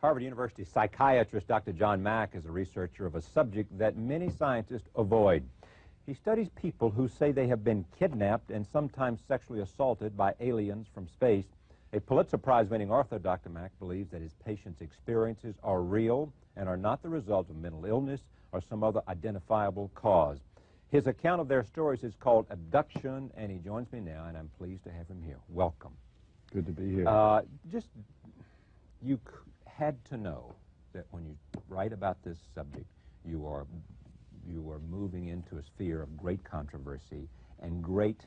Harvard University psychiatrist Dr. John Mack is a researcher of a subject that many scientists avoid. He studies people who say they have been kidnapped and sometimes sexually assaulted by aliens from space. A Pulitzer Prize-winning author, Dr. Mack, believes that his patients' experiences are real and are not the result of mental illness or some other identifiable cause. His account of their stories is called Abduction, and he joins me now, and I'm pleased to have him here. Welcome. Good to be here. You had to know that when you write about this subject, you are moving into a sphere of great controversy and great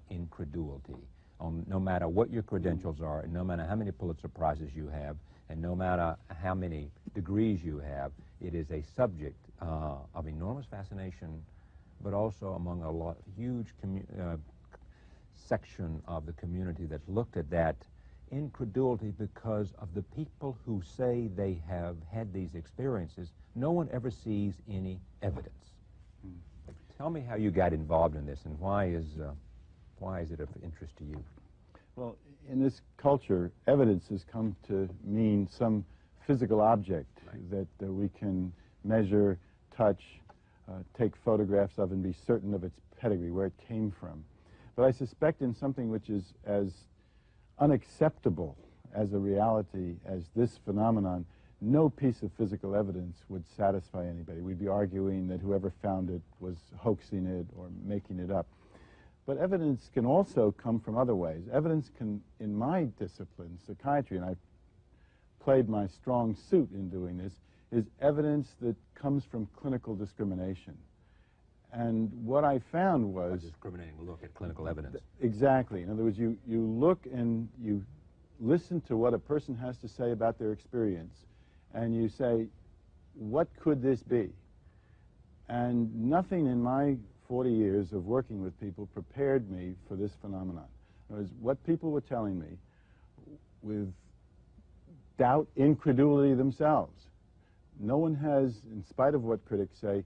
incredulity. No matter what your credentials are, no matter how many Pulitzer Prizes you have, and no matter how many degrees you have, it is a subject of enormous fascination, but also among a huge section of the community that's looked at that incredulity because of the people who say they have had these experiences. No one ever sees any evidence. Tell me how you got involved in this, and why is it of interest to you? Well, in this culture, evidence has come to mean some physical object that we can measure, touch, take photographs of, and be certain of its pedigree, where it came from. But I suspect in something which is as unacceptable as a reality as this phenomenon, no piece of physical evidence would satisfy anybody. We'd be arguing that whoever found it was hoaxing it or making it up. But evidence can also come from other ways. Evidence can, in my discipline, psychiatry, and I played my strong suit in doing this, is evidence that comes from clinical discrimination. And what I found was... A discriminating look at clinical evidence. Exactly. In other words, you look and you listen to what a person has to say about their experience, and you say, what could this be? And nothing in my 40 years of working with people prepared me for this phenomenon. In other words, what people were telling me with doubt, incredulity themselves. No one has, in spite of what critics say,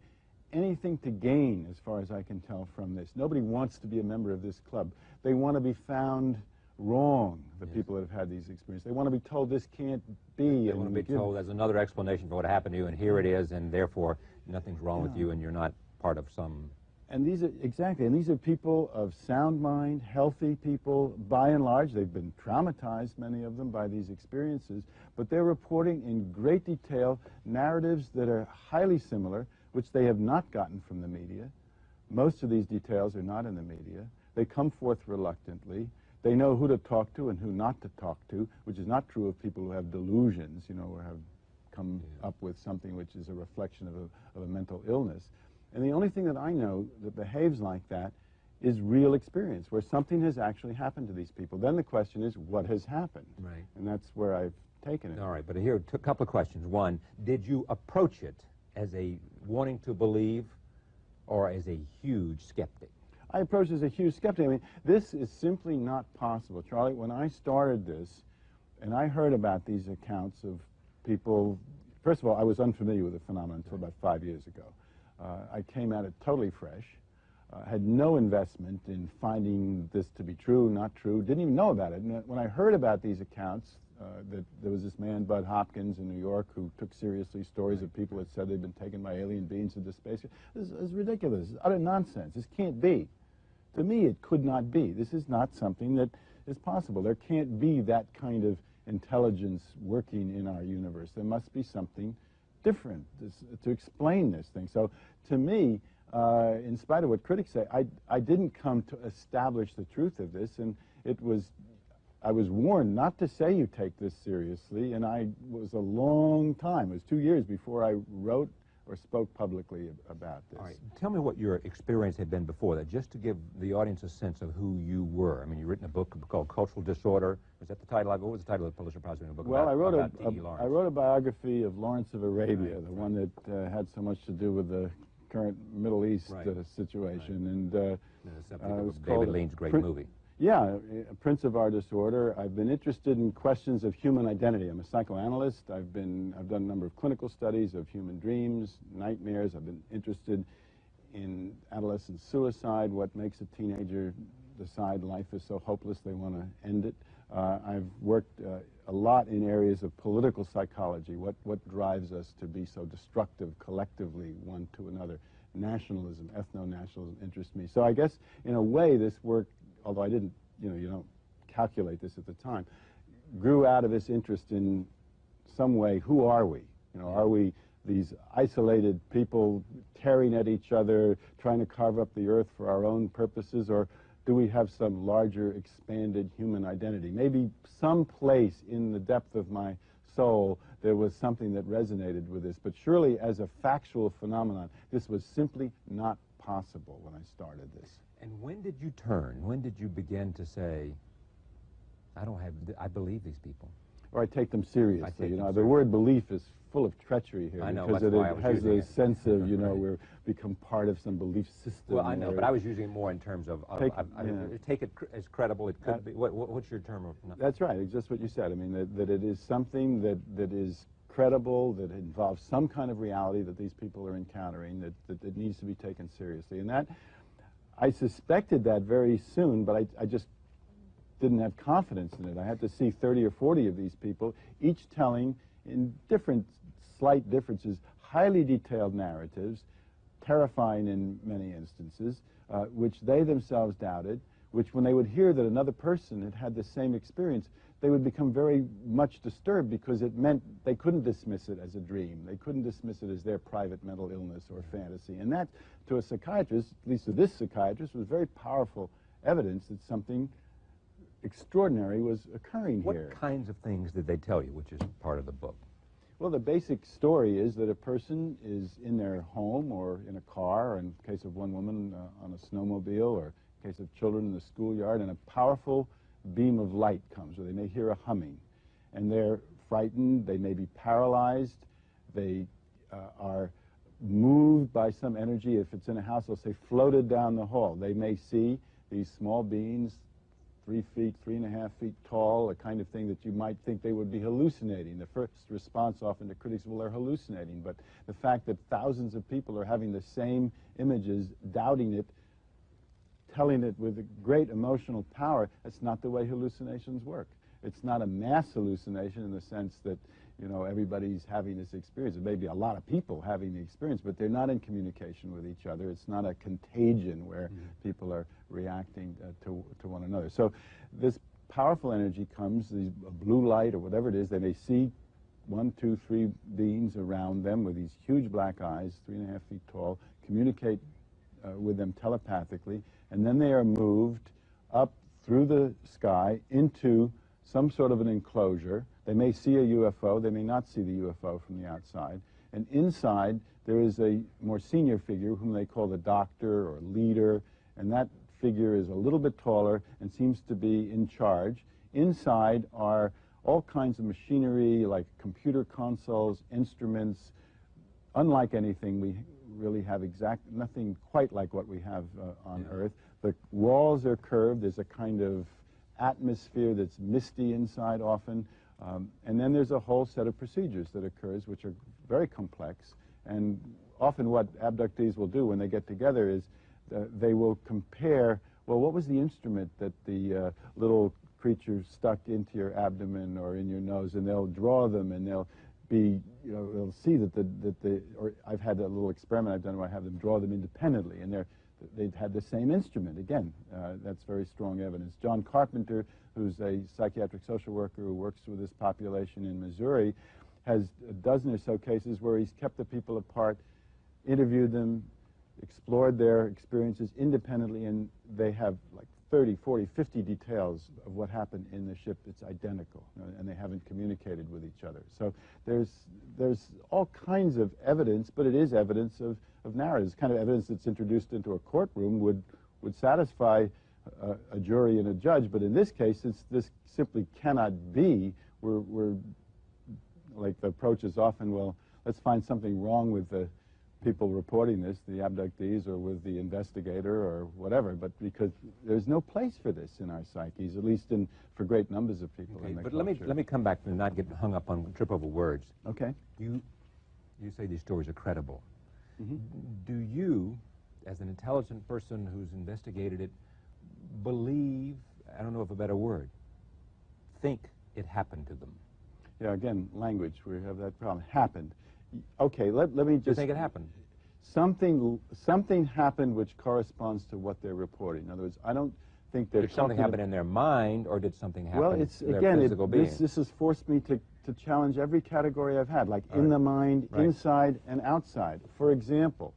anything to gain, as far as I can tell from this. Nobody wants to be a member of this club. They want to be found wrong, the people that have had these experiences. They want to be told this can't be. They want to be told there's another explanation for what happened to you, and here it is, and therefore nothing's wrong with you, and you're not part of some... And these are, exactly, and these are people of sound mind, healthy people. By and large, they've been traumatized, many of them, by these experiences, but they're reporting in great detail narratives that are highly similar, which they have not gotten from the media. Most of these details are not in the media. They come forth reluctantly. They know who to talk to and who not to talk to, which is not true of people who have delusions, you know, or have come up with something which is a reflection of a mental illness. And the only thing that I know that behaves like that is real experience, where something has actually happened to these people. Then the question is, what has happened? Right. And that's where I've taken it. All right, but here, a couple of questions. One, did you approach it as a wanting to believe or as a huge skeptic? I approached as a huge skeptic. I mean, this is simply not possible. Charlie, when I started this, and I heard about these accounts of people, first of all, I was unfamiliar with the phenomenon until about 5 years ago. I came at it totally fresh, had no investment in finding this to be true, not true, didn't even know about it. And when I heard about these accounts, that there was this man, Bud Hopkins, in New York, who took seriously stories of people that said they'd been taken by alien beings into space. This is ridiculous. This is utter nonsense. This can't be. To me, it could not be. This is not something that is possible. There can't be that kind of intelligence working in our universe. There must be something different to explain this thing. So to me, in spite of what critics say, I didn't come to establish the truth of this, and I was warned not to say you take this seriously, and it was a long time. It was 2 years before I wrote or spoke publicly about this. All right. Tell me what your experience had been before that, just to give the audience a sense of who you were. I mean, you've written a book called Cultural Disorder. Was that the title? What was the title of the Pulitzer Prize-winning book? Well, I wrote a biography of Lawrence of Arabia, the one that had so much to do with the current Middle East situation. And the subject of David Lean's great movie. Yeah, Prince of Our Disorder. I've been interested in questions of human identity. I'm a psychoanalyst. I've done a number of clinical studies of human dreams, nightmares. I've been interested in adolescent suicide, what makes a teenager decide life is so hopeless they want to end it. I've worked a lot in areas of political psychology, what drives us to be so destructive collectively one to another. Nationalism, ethno-nationalism interests me. So I guess, in a way, this work, although I didn't, you don't calculate this at the time, grew out of this interest in some way. Who are we? Are we these isolated people tearing at each other, trying to carve up the earth for our own purposes, or do we have some larger, expanded human identity? Maybe some place in the depth of my soul there was something that resonated with this, but surely as a factual phenomenon, this was simply not possible when I started this. And when did you turn? When did you begin to say, I believe these people? Or I take them seriously. The word belief is full of treachery here. I know, because that's why I was has using a sense of, we're become part of some belief system. Well, I know, but I was using it more in terms of, take it as credible. It could be, what's your term of? No. That's right, it's just what you said. I mean, that it is something that is credible, that involves some kind of reality that these people are encountering, that needs to be taken seriously. And that, I suspected that very soon, but I just didn't have confidence in it. I had to see 30 or 40 of these people, each telling, in different slight differences, highly detailed narratives, terrifying in many instances, which they themselves doubted, which when they would hear that another person had had the same experience, they would become very much disturbed, because it meant they couldn't dismiss it as a dream. They couldn't dismiss it as their private mental illness or fantasy. And that, to a psychiatrist, at least to this psychiatrist, was very powerful evidence that something extraordinary was occurring here. What kinds of things did they tell you, which is part of the book? Well, the basic story is that a person is in their home or in a car, or in the case of one woman on a snowmobile, or in the case of children in the schoolyard, and a powerful beam of light comes, or they may hear a humming, and they're frightened, they may be paralyzed, they are moved by some energy. If it's in a house, they'll say floated down the hall. They may see these small beings, 3 feet, 3.5 feet tall, a kind of thing that you might think they would be hallucinating. The first response often to critics, well, they're hallucinating. But the fact that thousands of people are having the same images, doubting it, telling it with great emotional power, that's not the way hallucinations work. It's not a mass hallucination in the sense that, everybody's having this experience. There may be a lot of people having the experience, but they're not in communication with each other. It's not a contagion where people are reacting to one another. So this powerful energy comes, these blue light or whatever it is. They may see 1, 2, 3 beings around them with these huge black eyes, 3.5 feet tall, communicate with them telepathically, and then they are moved up through the sky into some sort of an enclosure. They may see a UFO, they may not see the UFO from the outside, and inside there is a more senior figure whom they call the doctor or leader, and that figure is a little bit taller and seems to be in charge. Inside are all kinds of machinery like computer consoles, instruments, unlike anything we really have nothing quite like what we have on Earth. The walls are curved, there's a kind of atmosphere that's misty inside often, and then there's a whole set of procedures that occurs which are very complex, and often what abductees will do when they get together is they will compare, well, what was the instrument that the little creature stuck into your abdomen or in your nose, and they'll draw them, and they'll be, they'll see or I've had a little experiment I've done where I have them draw them independently, and they've had the same instrument. Again, that's very strong evidence. John Carpenter, who's a psychiatric social worker who works with this population in Missouri, has a dozen or so cases where he's kept the people apart, interviewed them, explored their experiences independently, and they have like 30, 40, 50 details of what happened in the ship. It's identical, and they haven't communicated with each other. So there's all kinds of evidence, but it is evidence of narratives. Kind of evidence that's introduced into a courtroom would satisfy a jury and a judge, but in this case, since this simply cannot be, we're like, the approach is often, well, let's find something wrong with the people reporting this, the abductees, or with the investigator, or whatever, but because there's no place for this in our psyches, at least for great numbers of people in the but culture. let me come back and not get hung up on trip over words. Okay. You say these stories are credible. Do you, as an intelligent person who's investigated it, believe, I don't know if a better word, think it happened to them? Yeah, again, language, we have that problem. Happened. Okay, let me just... You think it happened? Something happened which corresponds to what they're reporting. In other words, I don't think they're... Did something happen in their mind, or did something happen well, it's, in their again, physical being? this has forced me to challenge every category I've had, like in Right. the mind, Right. inside, and outside. For example,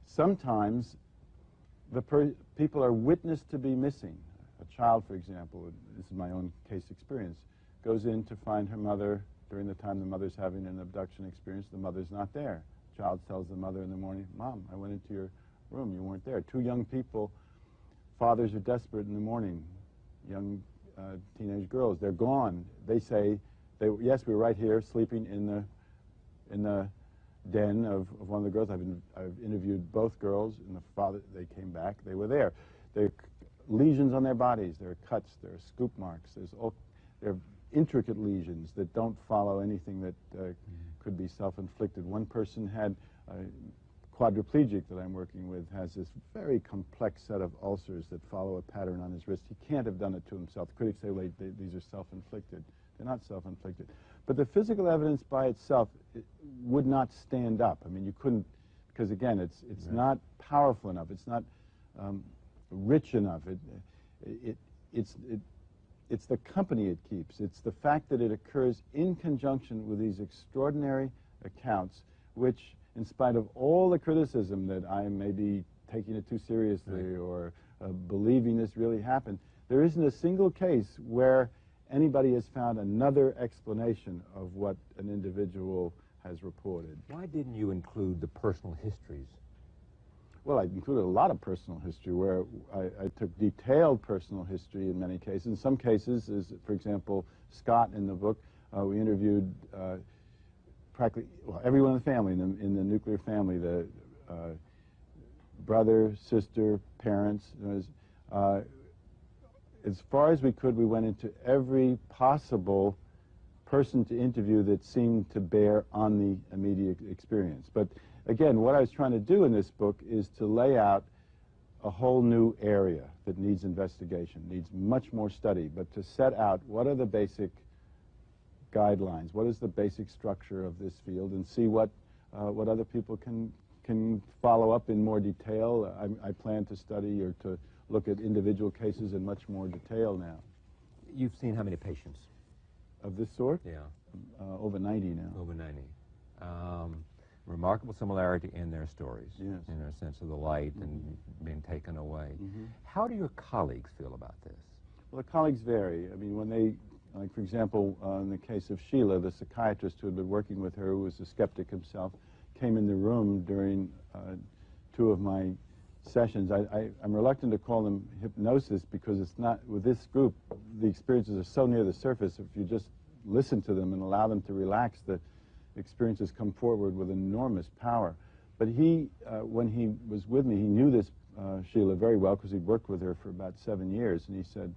sometimes people are witnessed to be missing. A child, for example, this is my own case experience, goes in to find her mother during the time the mother's having an abduction experience. The mother's not there. The child tells the mother in the morning, "Mom, I went into your room. You weren't there." Two young people, fathers are desperate in the morning, young teenage girls. They're gone. They say, yes, we were right here sleeping in the den of one of the girls. I've interviewed both girls, and the father, they came back. They were there. There are lesions on their bodies. There are cuts. There are scoop marks. There are intricate lesions that don't follow anything that could be self-inflicted. One person had quadriplegic that I'm working with has this very complex set of ulcers that follow a pattern on his wrist. He can't have done it to himself. Critics say, well, these are self-inflicted. They're not self-inflicted. But the physical evidence by itself would not stand up. I mean, you couldn't, because again, it's Right. not powerful enough. It's not rich enough. It's the company it keeps. It's the fact that it occurs in conjunction with these extraordinary accounts, which, in spite of all the criticism that I may be taking it too seriously Right. or believing this really happened, there isn't a single case where anybody has found another explanation of what an individual has reported. Why didn't you include the personal histories? Well, I included a lot of personal history where I took detailed personal history in many cases. In some cases, as for example, Scott in the book, we interviewed practically everyone in the family, in the nuclear family, the brother, sister, parents. As far as we could, we went into every possible person to interview that seemed to bear on the immediate experience. But again, what I was trying to do in this book is to lay out a whole new area that needs investigation, needs much more study, but to set out what are the basic guidelines, what is the basic structure of this field, and see what other people can follow up in more detail. I plan to study or to look at individual cases in much more detail now. You've seen how many patients? Of this sort? Yeah. Over 90 now. Over 90. Remarkable similarity in their stories, Yes. in their sense of the light and being taken away. How do your colleagues feel about this? Well, the colleagues vary. I mean, when they, like for example, in the case of Sheila, the psychiatrist who had been working with her, who was a skeptic himself, came in the room during 2 of my sessions. I'm reluctant to call them hypnosis because it's not, with this group, the experiences are so near the surface. If you just listen to them and allow them to relax, the experiences come forward with enormous power. But he, when he was with me, he knew this Sheila very well because he'd worked with her for about 7 years, and he said,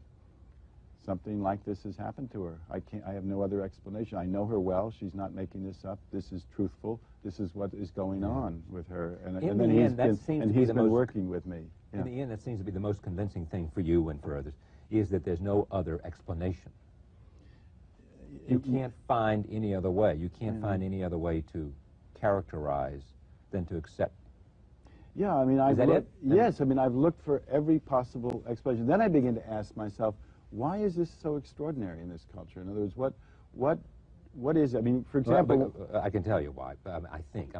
something like this has happened to her. I have no other explanation. I know her well. She's not making this up. This is truthful. This is what is going on with her. And then he's been working with me. Yeah. In the end, that seems to be the most convincing thing for you and for others, is that there's no other explanation. You can't find any other way. You can't find any other way to characterize than to accept. Yeah, I mean, yes, I mean, I've looked for every possible explanation. Then I begin to ask myself, why is this so extraordinary in this culture? In other words, what is it? I mean, for example... I can tell you why. I think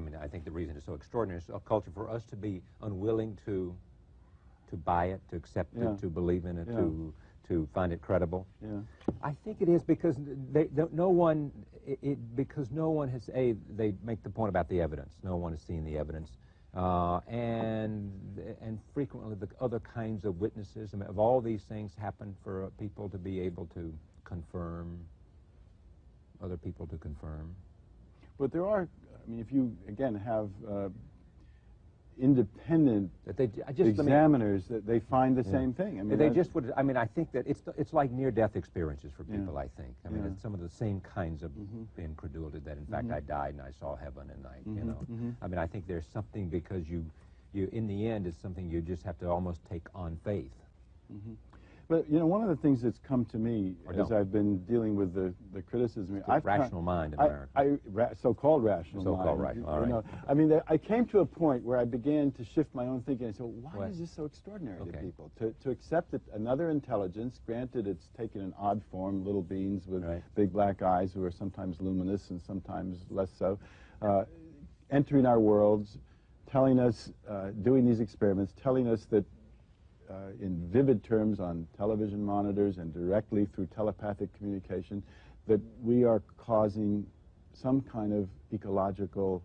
the reason it's so extraordinary is a culture for us to be unwilling to buy it, to accept it, to believe in it, to find it credible. Yeah. I think it is because no one has, they make the point about the evidence. No one has seen the evidence. And frequently the other kinds of witnesses, I mean, of all these things happen for people to be able to confirm, other people to confirm. But there are, I mean, if you, again, have independent examiners, that they find the same thing. I mean, they just would, I mean, I think that it's like near-death experiences for people, I think. I mean, it's some of the same kinds of incredulity that, in fact, I died and I saw heaven and you know. I mean, I think there's something because you in the end, it's something you just have to almost take on faith. But, you know, one of the things that's come to me as I've been dealing with the criticism... Rational mind in America. So-called rational mind. So-called rational, all right. You know, I mean, I came to a point where I began to shift my own thinking. I said, why is this so extraordinary to people? To accept that another intelligence, granted it's taken an odd form, little beings with big black eyes who are sometimes luminous and sometimes less so, entering our worlds, telling us, doing these experiments, telling us that in vivid terms on television monitors and directly through telepathic communication, that we are causing some kind of ecological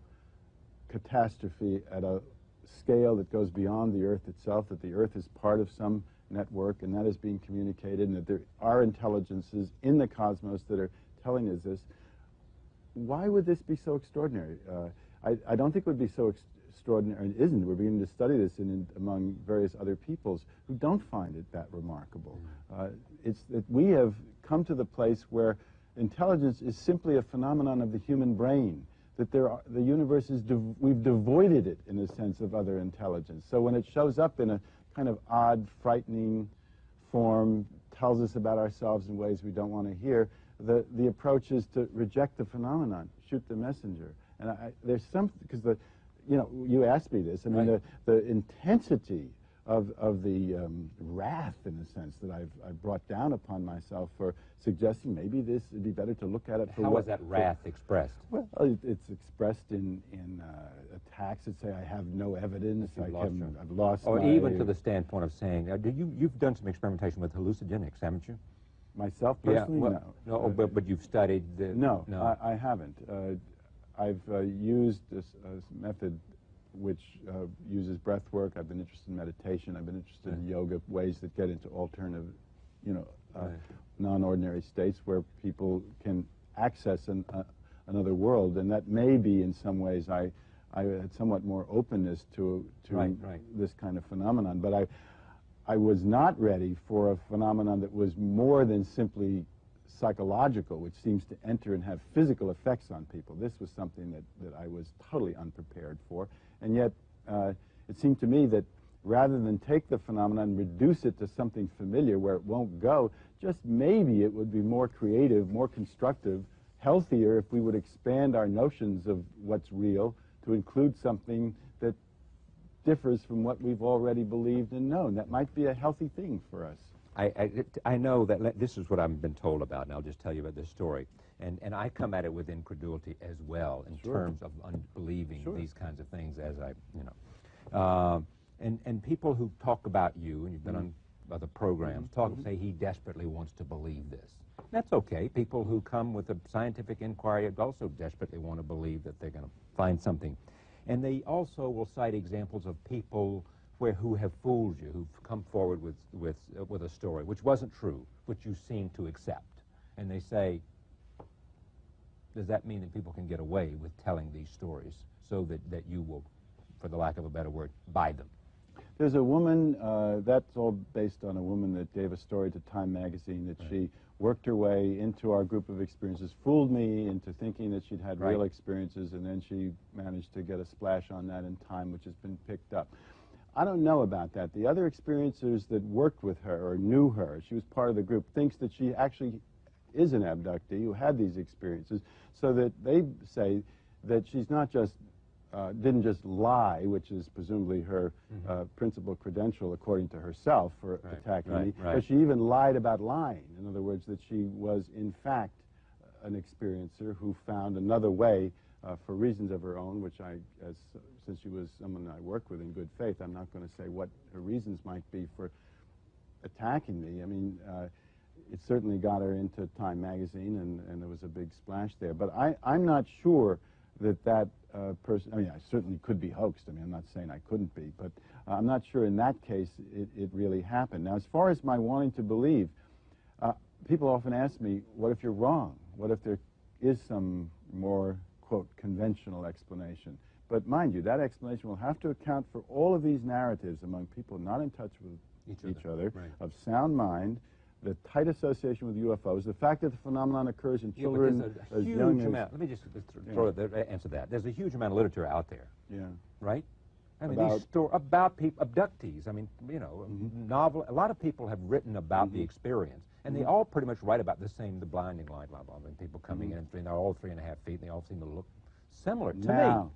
catastrophe at a scale that goes beyond the Earth itself, that the Earth is part of some network and that is being communicated, and that there are intelligences in the cosmos that are telling us this. Why would this be so extraordinary? I don't think it would be so extraordinary. It isn't. We're beginning to study this among various other peoples who don't find it that remarkable. It's that we have come to the place where intelligence is simply a phenomenon of the human brain, that the universe is, we've devoided it in a sense of other intelligence. So when it shows up in a kind of odd, frightening form, tells us about ourselves in ways we don't want to hear, the approach is to reject the phenomenon, shoot the messenger. And there's some, because you know, you asked me this. I mean, the intensity of the wrath, in a sense, that I've brought down upon myself for suggesting maybe this would be better to look at it for How is that wrath expressed? Well, it's expressed in attacks that say I have no evidence, I've lost or my... even to the standpoint of saying, you've done some experimentation with hallucinogenics, haven't you? Myself personally, well, no. But you've studied the... No. I haven't. I've used this method which uses breath work. I've been interested in meditation. I've been interested in yoga, ways that get into alternative, you know, non-ordinary states where people can access another world. And that may be, in some ways, I had somewhat more openness to this kind of phenomenon. But I was not ready for a phenomenon that was more than simply psychological, which seems to enter and have physical effects on people. This was something that I was totally unprepared for. And yet, it seemed to me that rather than take the phenomenon and reduce it to something familiar where it won't go, just maybe it would be more creative, more constructive, healthier if we would expand our notions of what's real to include something that differs from what we've already believed and known. That might be a healthy thing for us. I know that this is what I've been told about, and I'll just tell you about this story. And I come at it with incredulity as well in terms of unbelieving these kinds of things, as I, you know. And people who talk about you, and you've been on other programs, say he desperately wants to believe this. That's okay. People who come with a scientific inquiry also desperately want to believe that they're going to find something. And they also will cite examples of people who have fooled you, who've come forward with a story which wasn't true, which you seem to accept. And they say, does that mean that people can get away with telling these stories so that you will, for the lack of a better word, buy them? There's a woman, that's all based on a woman that gave a story to Time magazine that she worked her way into our group of experiences, fooled me into thinking that she'd had real experiences, and then she managed to get a splash on that in Time, which has been picked up. I don't know about that. The other experiencers that worked with her or knew her, she was part of the group, thinks that she actually is an abductee who had these experiences, so that they say that she's not just didn't just lie, which is presumably her principal credential, according to herself, for attacking me, but she even lied about lying. In other words, that she was, in fact, an experiencer who found another way for reasons of her own, which since she was someone I worked with in good faith, I'm not going to say what her reasons might be for attacking me. I mean, it certainly got her into Time magazine, and there was a big splash there. But I'm not sure that person, I mean, I certainly could be hoaxed. I mean, I'm not saying I couldn't be, but I'm not sure in that case it really happened. Now, as far as my wanting to believe, people often ask me, what if you're wrong? What if there is some more, quote, conventional explanation? But mind you, that explanation will have to account for all of these narratives among people not in touch with each other of sound mind, the tight association with UFOs, the fact that the phenomenon occurs in children as young as... Let me just answer that. There's a huge amount of literature out there, right? I mean, about, about people, abductees. I mean, you know, novel. A lot of people have written about the experience, and they all pretty much write about the same, the blinding light, blah, blah, blah. People coming in, and they're all 3.5 feet, and they all seem to look similar to me.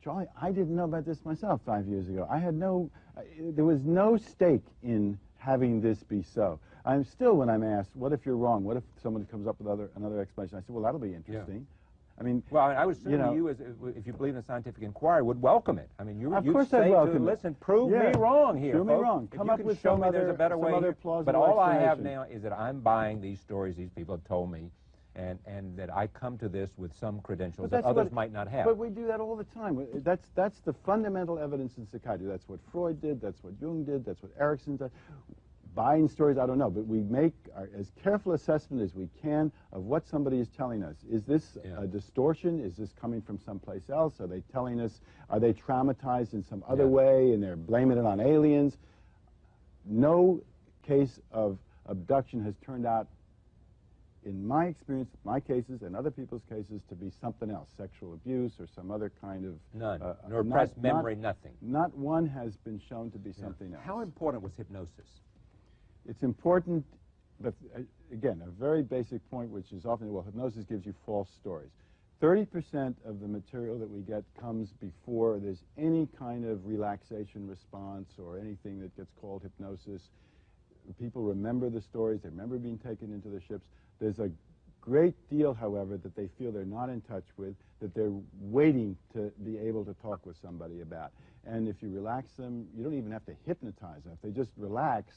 Charlie, I didn't know about this myself 5 years ago. I had there was no stake in having this be so. I'm still, when I'm asked, what if you're wrong? What if someone comes up with another explanation? I said, well, that'll be interesting. Yeah. I mean, well, I would assume you, if you believe in the scientific inquiry, would welcome it. I mean, you'd say to listen, prove me wrong here, prove me wrong. Come up with some other, there's a better way. But all I have now is that I'm buying these stories these people have told me, and that I come to this with some credentials that others might not have. But we do that all the time. That's the fundamental evidence in psychiatry. That's what Freud did. That's what Jung did. That's what Erickson did. Buying stories, I don't know, but we make as careful assessment as we can of what somebody is telling us. Is this a distortion? Is this coming from someplace else? Are they telling us, are they traumatized in some other way and they're blaming it on aliens? No case of abduction has turned out, in my experience, my cases and other people's cases, to be something else, sexual abuse or some other kind of... None, nor repressed memory, nothing. Not one has been shown to be something else. How important was hypnosis? It's important, but again, a very basic point, which is often, well, hypnosis gives you false stories. 30% of the material that we get comes before there's any kind of relaxation response or anything that gets called hypnosis. People remember the stories, they remember being taken into the ships. There's a great deal, however, that they feel they're not in touch with, that they're waiting to be able to talk with somebody about. And if you relax them, you don't even have to hypnotize them. If they just relax,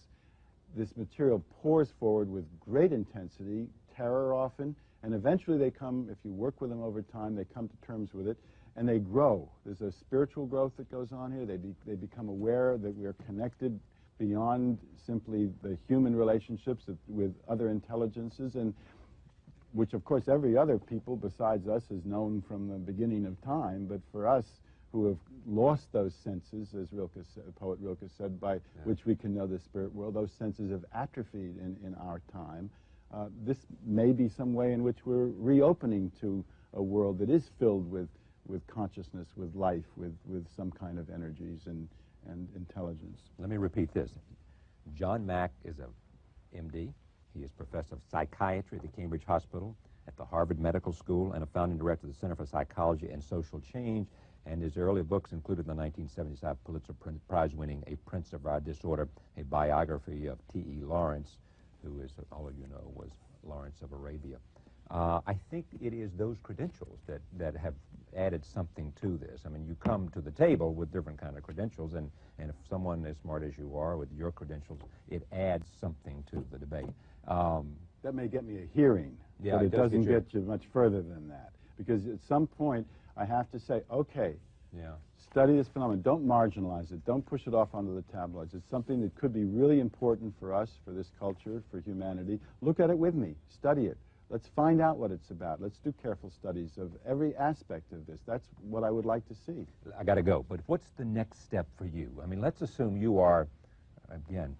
this material pours forward with great intensity, terror often, and eventually they come, if you work with them over time, they come to terms with it, and they grow. There's a spiritual growth that goes on here. They become aware that we're connected beyond simply the human relationships with other intelligences, and which, of course, every other people besides us has known from the beginning of time, but for us, who have lost those senses, as poet Rilke said, by which we can know the spirit world. Those senses have atrophied in our time. This may be some way in which we're reopening to a world that is filled with consciousness, with life, with some kind of energies and intelligence. Let me repeat this. John Mack is a MD. He is professor of psychiatry at the Cambridge Hospital, at the Harvard Medical School, and a founding director of the Center for Psychology and Social Change. And his early books included the 1975 Pulitzer Prize-winning A Prince of Our Disorder, a biography of T.E. Lawrence, who, as all of you know, was Lawrence of Arabia. I think it is those credentials that have added something to this. I mean, you come to the table with different kind of credentials, and if someone as smart as you are with your credentials, it adds something to the debate. That may get me a hearing, but it doesn't get you much further than that. Because at some point, I have to say, okay, study this phenomenon. Don't marginalize it. Don't push it off onto the tabloids. It's something that could be really important for us, for this culture, for humanity. Look at it with me. Study it. Let's find out what it's about. Let's do careful studies of every aspect of this. That's what I would like to see. I got to go. But what's the next step for you? I mean, let's assume you are, again,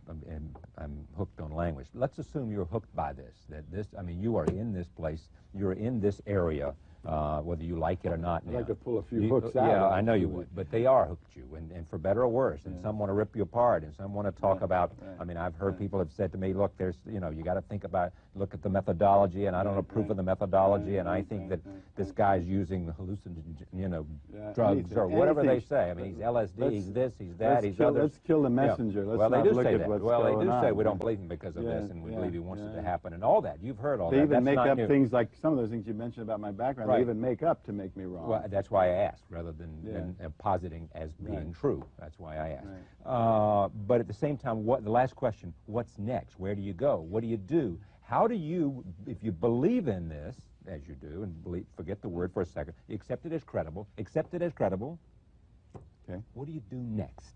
I'm hooked on language. Let's assume you're hooked by this. I mean, you are in this place. You're in this area. Whether you like it or not. I'd like to pull a few hooks out. Yeah, I know you would, but they are hooked you, and for better or worse, and some want to rip you apart, and some want to talk about, I mean, I've heard people have said to me, look, there's, you know, you got to think about, look at the methodology, and I don't approve of the methodology, and I think that this guy's using hallucinogen, drugs, or whatever they say. I mean, he's LSD, he's this, he's that, he's other. Let's kill the messenger. Let's not look at what's going on. Well, they do say we don't believe him because of this, and we believe he wants it to happen, and all that. You've heard all that. They even make up things like some of those things you mentioned about my background. They even make up to make me wrong. Well, that's why I asked, rather than positing as being true. That's why I asked. But at the same time, the last question, what's next? Where do you go? What do you do? How do you, if you believe in this, as you do, and forget the word for a second, you accept it as credible, okay. What do you do next?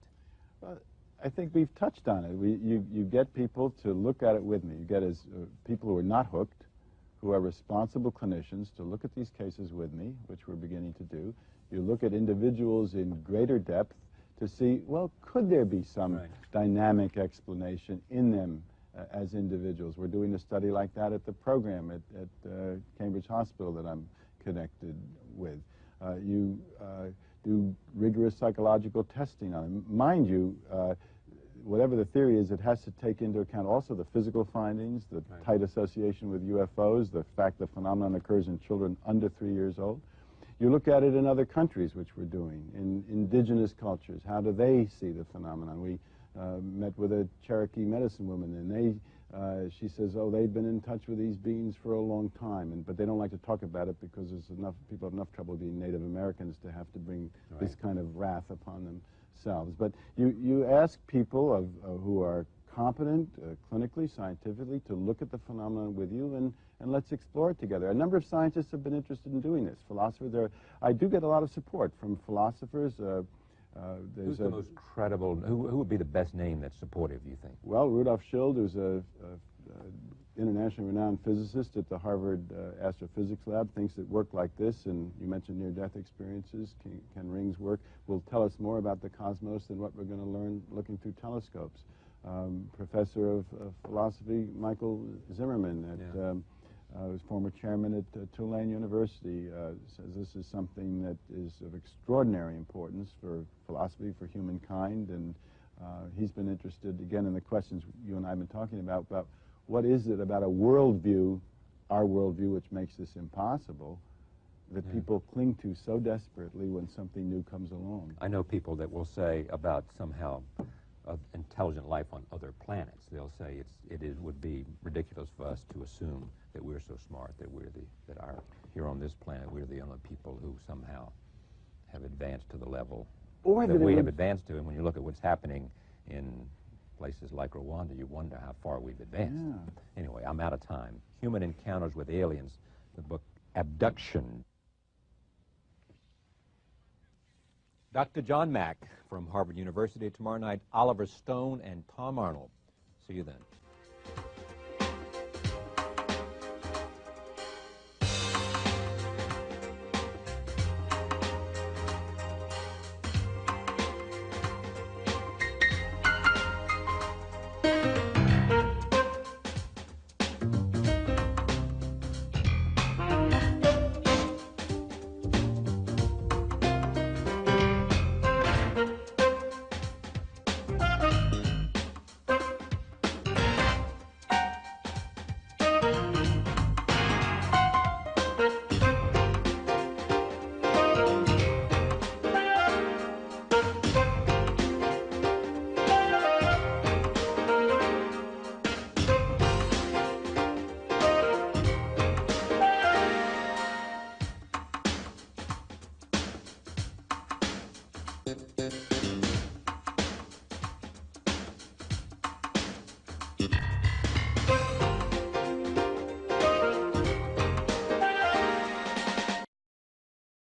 Well, I think we've touched on it. You get people to look at it with me. You get people who are not hooked, who are responsible clinicians, to look at these cases with me, which we're beginning to do. You look at individuals in greater depth to see, well, could there be some dynamic explanation in them as individuals? We're doing a study like that at the program at Cambridge Hospital that I'm connected with. You do rigorous psychological testing on them. Mind you, whatever the theory is, it has to take into account also the physical findings, the tight association with UFOs, the fact the phenomenon occurs in children under 3 years old. You look at it in other countries, which we're doing, in indigenous cultures. How do they see the phenomenon? We met with a Cherokee medicine woman, and she says, oh, they've been in touch with these beings for a long time, but they don't like to talk about it because people have enough trouble being Native Americans to have to bring this kind of wrath upon themselves. But you ask people who are competent, clinically, scientifically, to look at the phenomenon with you, and let's explore it together. A number of scientists have been interested in doing this. Philosophers, I do get a lot of support from philosophers. Who's the most credible, who would be the best name that's supportive, you think? Well, Rudolf Schild, who's a internationally renowned physicist at the Harvard Astrophysics Lab, thinks that work like this, and you mentioned near-death experiences, Ken Ring's work, will tell us more about the cosmos than what we're going to learn looking through telescopes. Professor of philosophy, Michael Zimmerman, who's former chairman at Tulane University, says this is something that is of extraordinary importance for philosophy, for humankind, and he's been interested, again, in the questions you and I have been talking about what is it about a worldview, our worldview, which makes this impossible, that people cling to so desperately when something new comes along. I know people that will say about somehow of intelligent life on other planets. They'll say it would be ridiculous for us to assume that we're so smart, that here on this planet we're the only people who somehow have advanced to the level that we have advanced to. And when you look at what's happening in places like Rwanda, you wonder how far we've advanced. Yeah. Anyway, I'm out of time. Human Encounters with Aliens, the book Abduction. Dr. John Mack from Harvard University. Tomorrow night, Oliver Stone and Tom Arnold. See you then.